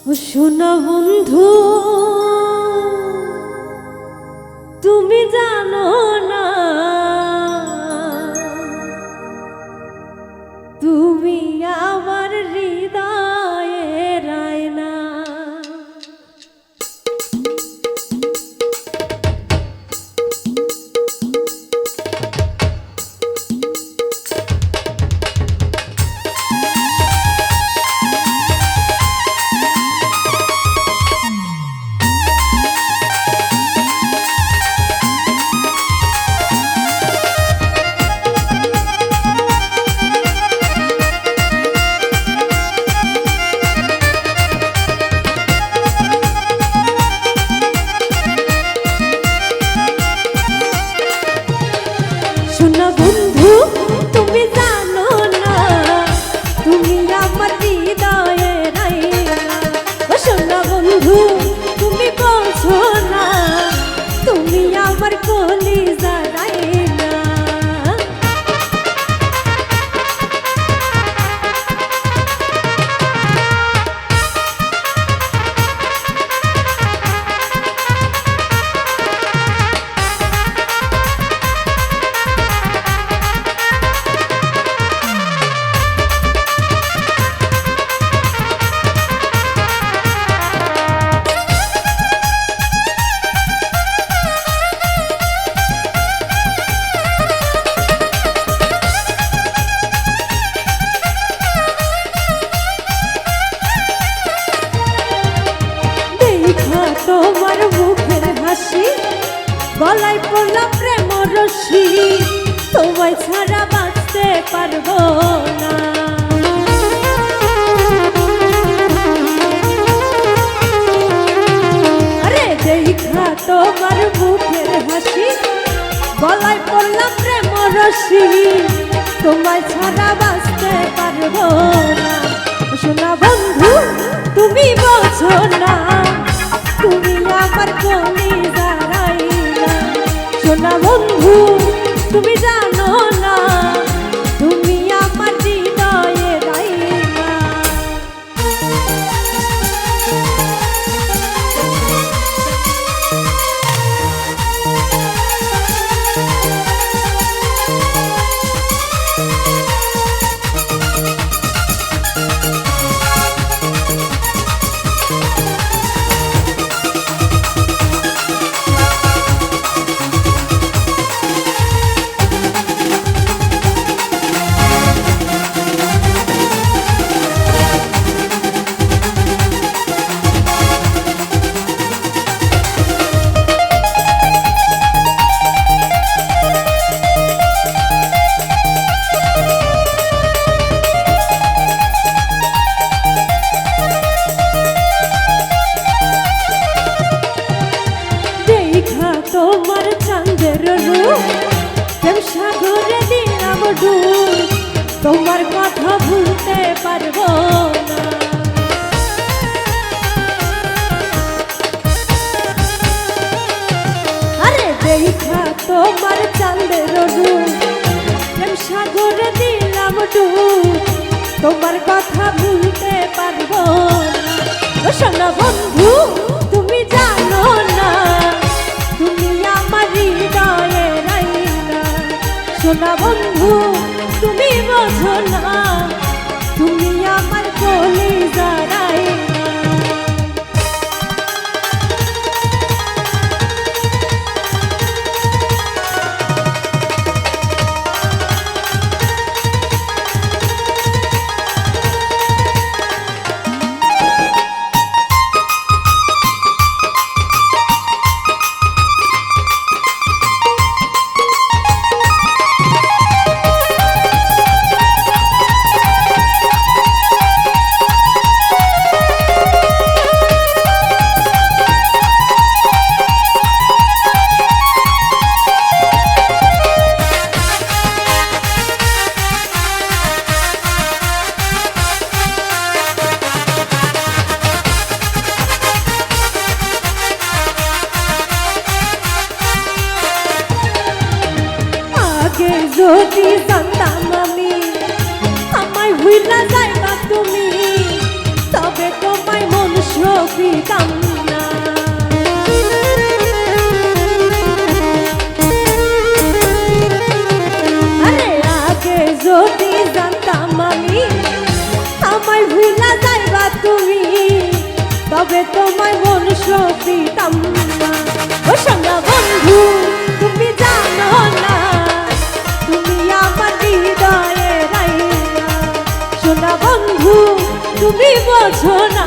ও শোনা বন্ধু, তুমি জানো না তুমি আমার হৃদয়ের আয়না। শোনা বন্ধু, তুমি জানো না তুমি আমার হৃদয়ের আয়না। ও শোনা বন্ধু, তুমি বলছো না তুমি আমার কলিজার আয়না। তোমার মুখের হাসি গলায় পড়লাম প্রেম রশি, তোমায় ছাড়া বাঁচতে পারবো না। আরে দেখা তোমার মুখের হাসি গলায় পড়লাম প্রেম রশি, তোমায় ছাড়া বাঁচতে পারবো না। শোনা বন্ধু, তুমি বোঝো না তুমি আমার কলিজার আয়না। শোনা বন্ধু, তুমি জানো না তুমি আমার হৃদয়ের আয়না। তোমার চাঁদের রূপ প্রেম সাগরে দিলাম ডুব, তোমার কথা ভুলতে পারবো না। আরে দেখা তোমার চাঁদের রূপ প্রেম সাগরে দিলাম ডুব, তোমার কথা ভুলতে পারবো না। ও শোনা বন্ধু, তুমি জানো না তুমি আমার হৃদয়ের আয়না। শোনা বন্ধু, তুমি বোঝো না তুমি আমার কলিজার আয়না। যদি জানতাম আমি আমায় ভুইলা যাইবা তুমি, তবে তোমায় মন যাইবা তুমি তবে তোমায় মন দিতাম না। ও সোনা বন্ধু তুমি জানো না তুমি আমার হৃদয়ে রাইনা। সোনা বন্ধু তুমি বোঝো না